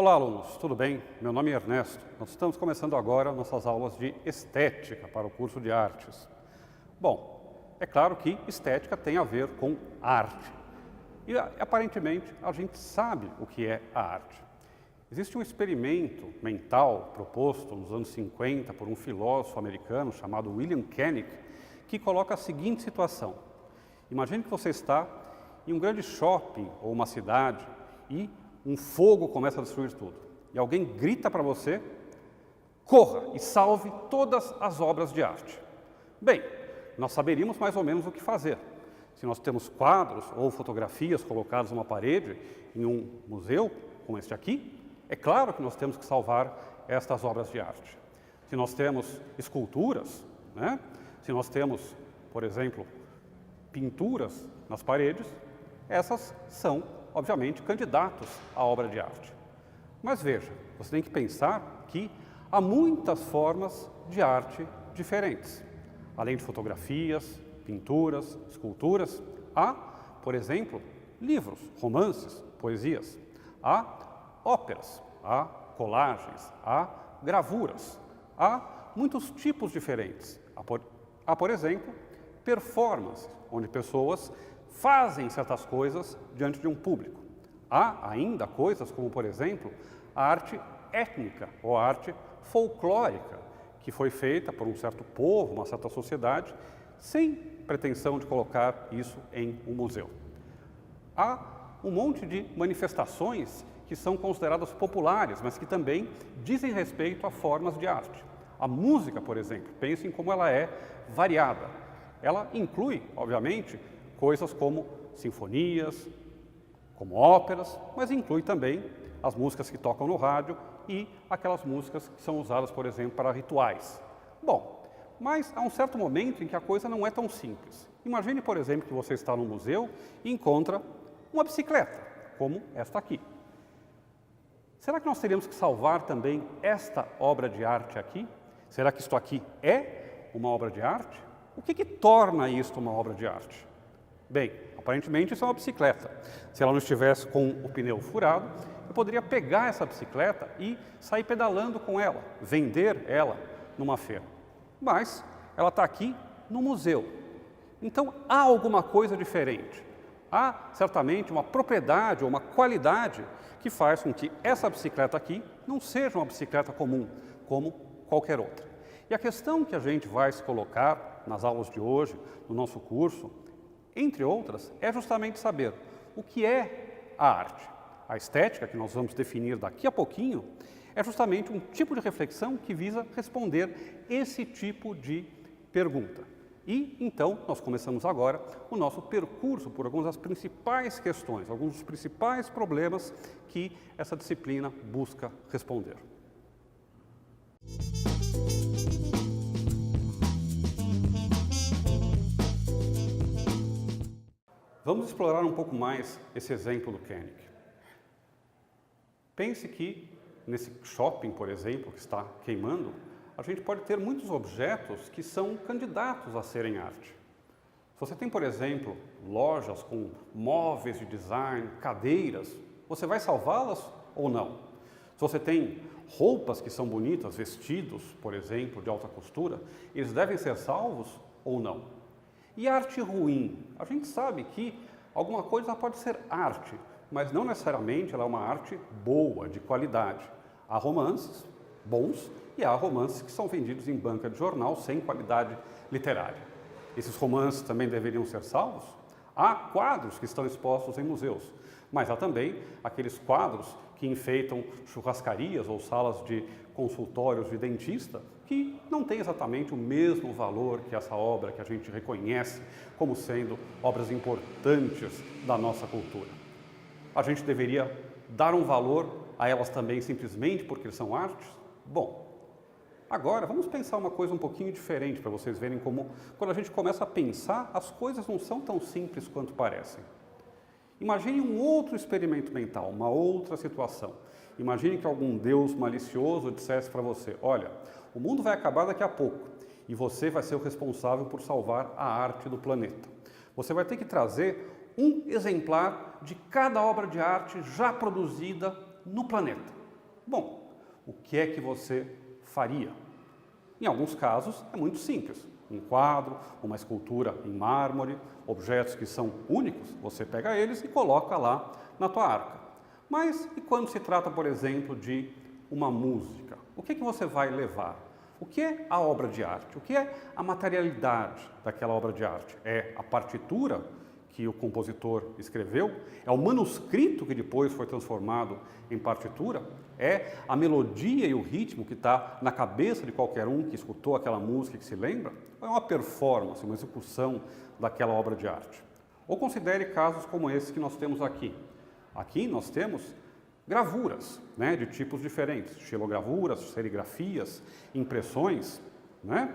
Olá, alunos, tudo bem? Meu nome é Ernesto. Nós estamos começando agora nossas aulas de estética para o curso de artes. Bom, é claro que estética tem a ver com arte. E aparentemente a gente sabe o que é a arte. Existe um experimento mental proposto nos anos 50 por um filósofo americano chamado William Koenig, que coloca a seguinte situação. Imagine que você está em um grande shopping ou uma cidade e um fogo começa a destruir tudo. E alguém grita para você, corra e salve todas as obras de arte. Bem, nós saberíamos mais ou menos o que fazer. Se nós temos quadros ou fotografias colocados numa parede em um museu, como este aqui, é claro que nós temos que salvar estas obras de arte. Se nós temos esculturas, se nós temos, por exemplo, pinturas nas paredes, essas são, obviamente, candidatos à obra de arte. Mas veja, você tem que pensar que há muitas formas de arte diferentes. Além de fotografias, pinturas, esculturas, há, por exemplo, livros, romances, poesias. Há óperas, há colagens, há gravuras. Há muitos tipos diferentes. Há, por exemplo, performances, onde pessoas fazem certas coisas diante de um público. Há ainda coisas como, por exemplo, a arte étnica ou a arte folclórica, que foi feita por um certo povo, uma certa sociedade, sem pretensão de colocar isso em um museu. Há um monte de manifestações que são consideradas populares, mas que também dizem respeito a formas de arte. A música, por exemplo, pensem como ela é variada. Ela inclui, obviamente, coisas como sinfonias, como óperas, mas inclui também as músicas que tocam no rádio e aquelas músicas que são usadas, por exemplo, para rituais. Bom, mas há um certo momento em que a coisa não é tão simples. Imagine, por exemplo, que você está no museu e encontra uma bicicleta, como esta aqui. Será que nós teríamos que salvar também esta obra de arte aqui? Será que isto aqui é uma obra de arte? O que torna isto uma obra de arte? Bem, aparentemente isso é uma bicicleta. Se ela não estivesse com o pneu furado, eu poderia pegar essa bicicleta e sair pedalando com ela, vender ela numa feira. Mas ela está aqui no museu. Então há alguma coisa diferente. Há certamente uma propriedade ou uma qualidade que faz com que essa bicicleta aqui não seja uma bicicleta comum, como qualquer outra. E a questão que a gente vai se colocar nas aulas de hoje, no nosso curso, entre outras, é justamente saber o que é a arte. A estética, que nós vamos definir daqui a pouquinho, é justamente um tipo de reflexão que visa responder esse tipo de pergunta. E, então, nós começamos agora o nosso percurso por algumas das principais questões, alguns dos principais problemas que essa disciplina busca responder. Vamos explorar um pouco mais esse exemplo do Koenig. Pense que nesse shopping, por exemplo, que está queimando, a gente pode ter muitos objetos que são candidatos a serem arte. Se você tem, por exemplo, lojas com móveis de design, cadeiras, você vai salvá-las ou não? Se você tem roupas que são bonitas, vestidos, por exemplo, de alta costura, eles devem ser salvos ou não? E arte ruim? A gente sabe que alguma coisa pode ser arte, mas não necessariamente ela é uma arte boa, de qualidade. Há romances bons e há romances que são vendidos em banca de jornal sem qualidade literária. Esses romances também deveriam ser salvos? Há quadros que estão expostos em museus, mas há também aqueles quadros que enfeitam churrascarias ou salas de consultórios de dentista, que não têm exatamente o mesmo valor que essa obra que a gente reconhece como sendo obras importantes da nossa cultura. A gente deveria dar um valor a elas também simplesmente porque são artes? Bom, agora vamos pensar uma coisa um pouquinho diferente para vocês verem como, quando a gente começa a pensar, as coisas não são tão simples quanto parecem. Imagine um outro experimento mental, uma outra situação. Imagine que algum Deus malicioso dissesse para você, olha, o mundo vai acabar daqui a pouco e você vai ser o responsável por salvar a arte do planeta. Você vai ter que trazer um exemplar de cada obra de arte já produzida no planeta. Bom, o que é que você faria? Em alguns casos é muito simples. Um quadro, uma escultura em mármore, objetos que são únicos, você pega eles e coloca lá na tua arca. Mas e quando se trata, por exemplo, de uma música? O que é que você vai levar? O que é a obra de arte? O que é a materialidade daquela obra de arte? É a partitura que o compositor escreveu? É o manuscrito que depois foi transformado em partitura? É a melodia e o ritmo que está na cabeça de qualquer um que escutou aquela música e que se lembra? Ou é uma performance, uma execução daquela obra de arte? Ou considere casos como esse que nós temos aqui. Aqui nós temos gravuras, né, de tipos diferentes, xilogravuras, serigrafias, impressões, né?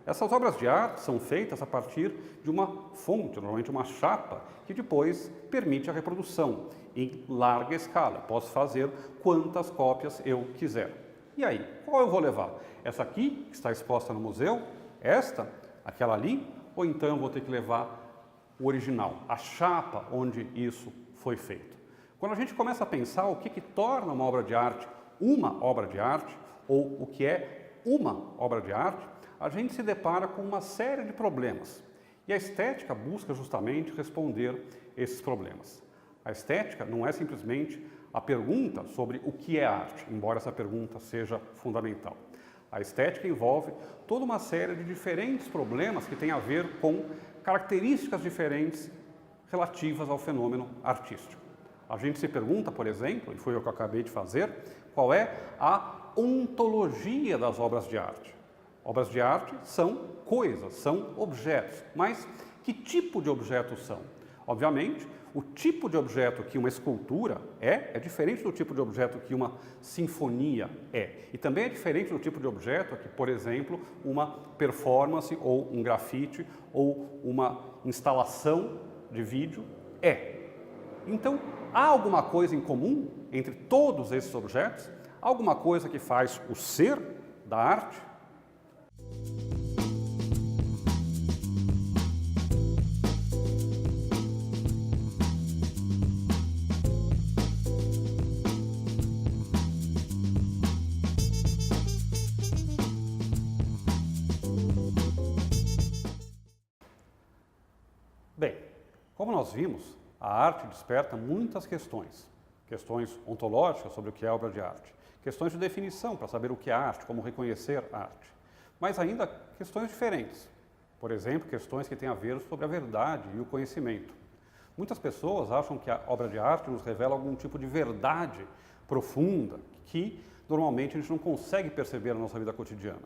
Essas obras de arte são feitas a partir de uma fonte, normalmente uma chapa, que depois permite a reprodução em larga escala. Posso fazer quantas cópias eu quiser. E aí, qual eu vou levar? Essa aqui, que está exposta no museu? Esta? Aquela ali? Ou então eu vou ter que levar o original, a chapa onde isso foi feito? Quando a gente começa a pensar o que torna uma obra de arte uma obra de arte, ou o que é uma obra de arte, a gente se depara com uma série de problemas. E a estética busca justamente responder esses problemas. A estética não é simplesmente a pergunta sobre o que é arte, embora essa pergunta seja fundamental. A estética envolve toda uma série de diferentes problemas que têm a ver com características diferentes relativas ao fenômeno artístico. A gente se pergunta, por exemplo, e foi o que eu acabei de fazer, qual é a ontologia das obras de arte. Obras de arte são coisas, são objetos, mas que tipo de objetos são? Obviamente, o tipo de objeto que uma escultura é diferente do tipo de objeto que uma sinfonia é. E também é diferente do tipo de objeto que, por exemplo, uma performance ou um grafite ou uma instalação de vídeo é. Então, há alguma coisa em comum entre todos esses objetos? Há alguma coisa que faz o ser da arte? Bem, como nós vimos, a arte desperta muitas questões. Questões ontológicas sobre o que é obra de arte. Questões de definição para saber o que é arte, como reconhecer a arte. Mas ainda questões diferentes. Por exemplo, questões que têm a ver sobre a verdade e o conhecimento. Muitas pessoas acham que a obra de arte nos revela algum tipo de verdade profunda que normalmente a gente não consegue perceber na nossa vida cotidiana.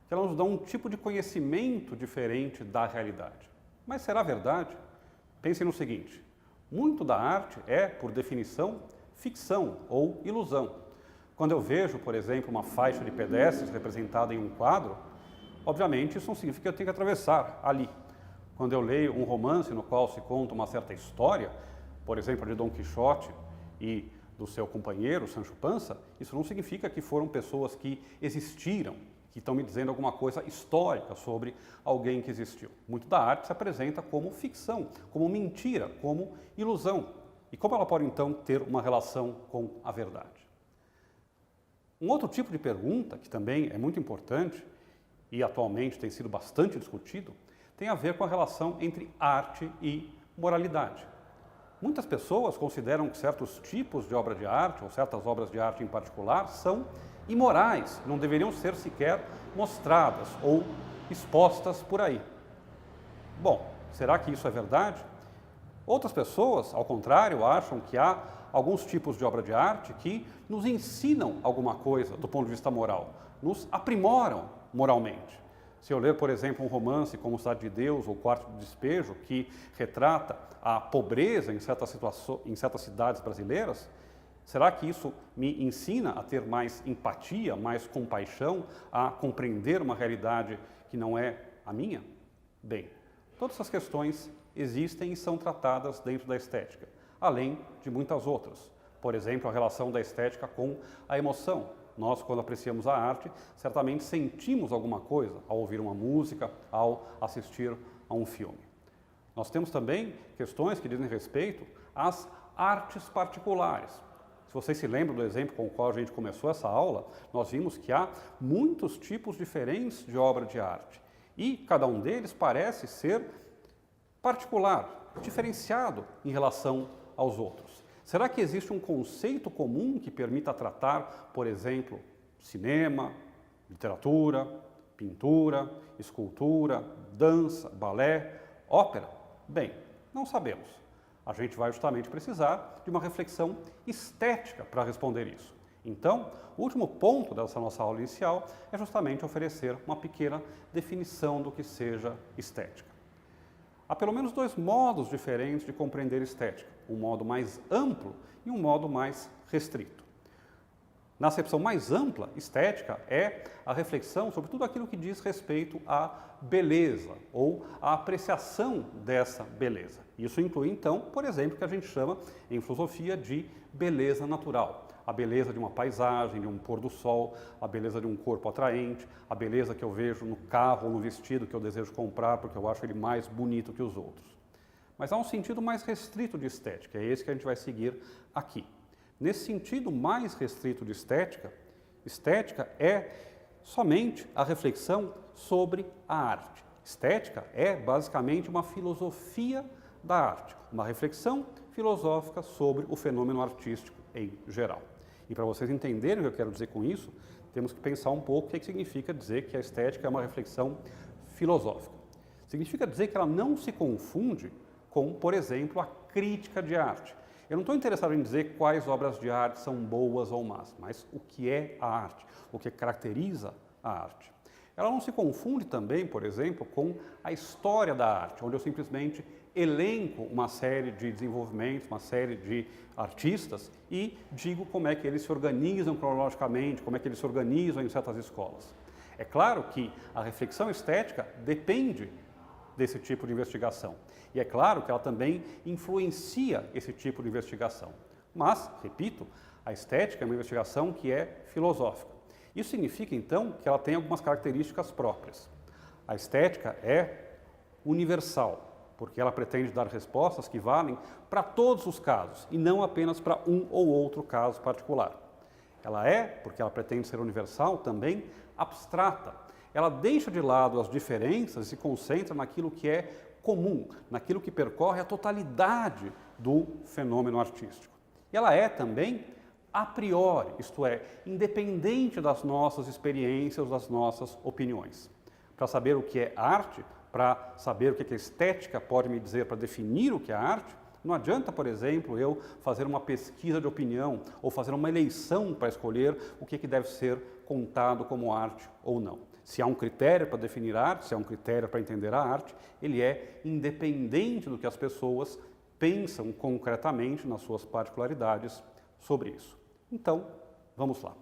Que ela nos dá um tipo de conhecimento diferente da realidade. Mas será verdade? Pense no seguinte, muito da arte é, por definição, ficção ou ilusão. Quando eu vejo, por exemplo, uma faixa de pedestres representada em um quadro, obviamente isso não significa que eu tenho que atravessar ali. Quando eu leio um romance no qual se conta uma certa história, por exemplo, de Dom Quixote e do seu companheiro, Sancho Panza, isso não significa que foram pessoas que existiram, que estão me dizendo alguma coisa histórica sobre alguém que existiu. Muito da arte se apresenta como ficção, como mentira, como ilusão. E como ela pode, então, ter uma relação com a verdade? Um outro tipo de pergunta, que também é muito importante e atualmente tem sido bastante discutido, tem a ver com a relação entre arte e moralidade. Muitas pessoas consideram que certos tipos de obra de arte, ou certas obras de arte em particular, são imorais, não deveriam ser sequer mostradas ou expostas por aí. Bom, será que isso é verdade? Outras pessoas, ao contrário, acham que há alguns tipos de obra de arte que nos ensinam alguma coisa do ponto de vista moral, nos aprimoram moralmente. Se eu ler, por exemplo, um romance como Cidade de Deus ou Quarto de Despejo, que retrata a pobreza em certas cidades brasileiras, será que isso me ensina a ter mais empatia, mais compaixão, a compreender uma realidade que não é a minha? Bem, todas essas questões existem e são tratadas dentro da estética, além de muitas outras. Por exemplo, a relação da estética com a emoção. Nós, quando apreciamos a arte, certamente sentimos alguma coisa ao ouvir uma música, ao assistir a um filme. Nós temos também questões que dizem respeito às artes particulares. Se Se vocês se lembram do exemplo com o qual a gente começou essa aula, nós vimos que há muitos tipos diferentes de obra de arte e cada um deles parece ser particular, diferenciado em relação aos outros. Será que existe um conceito comum que permita tratar, por exemplo, cinema, literatura, pintura, escultura, dança, balé, ópera? Bem, não sabemos. A gente vai justamente precisar de uma reflexão estética para responder isso. Então, o último ponto dessa nossa aula inicial é justamente oferecer uma pequena definição do que seja estética. Há pelo menos dois modos diferentes de compreender estética, um modo mais amplo e um modo mais restrito. Na acepção mais ampla, estética é a reflexão sobre tudo aquilo que diz respeito à beleza ou à apreciação dessa beleza. Isso inclui, então, por exemplo, o que a gente chama em filosofia de beleza natural. A beleza de uma paisagem, de um pôr do sol, a beleza de um corpo atraente, a beleza que eu vejo no carro ou no vestido que eu desejo comprar porque eu acho ele mais bonito que os outros. Mas há um sentido mais restrito de estética, é esse que a gente vai seguir aqui. Nesse sentido mais restrito de estética, estética é somente a reflexão sobre a arte. Estética é basicamente uma filosofia da arte, uma reflexão filosófica sobre o fenômeno artístico em geral. E para vocês entenderem o que eu quero dizer com isso, temos que pensar um pouco o que significa dizer que a estética é uma reflexão filosófica. Significa dizer que ela não se confunde com, por exemplo, a crítica de arte. Eu não estou interessado em dizer quais obras de arte são boas ou más, mas o que é a arte, o que caracteriza a arte. Ela não se confunde também, por exemplo, com a história da arte, onde eu simplesmente elenco uma série de desenvolvimentos, uma série de artistas e digo como é que eles se organizam cronologicamente, como é que eles se organizam em certas escolas. É claro que a reflexão estética depende desse tipo de investigação. E é claro que ela também influencia esse tipo de investigação. Mas, repito, a estética é uma investigação que é filosófica. Isso significa, então, que ela tem algumas características próprias. A estética é universal, porque ela pretende dar respostas que valem para todos os casos e não apenas para um ou outro caso particular. Ela é, porque ela pretende ser universal, também abstrata. Ela deixa de lado as diferenças e se concentra naquilo que é comum, naquilo que percorre a totalidade do fenômeno artístico. E ela é também a priori, isto é, independente das nossas experiências, das nossas opiniões. Para saber o que é arte, para saber o que a estética pode me dizer para definir o que é arte, não adianta, por exemplo, eu fazer uma pesquisa de opinião ou fazer uma eleição para escolher o que deve ser contado como arte ou não. Se há um critério para definir arte, se há um critério para entender a arte, ele é independente do que as pessoas pensam concretamente nas suas particularidades sobre isso. Então, vamos lá.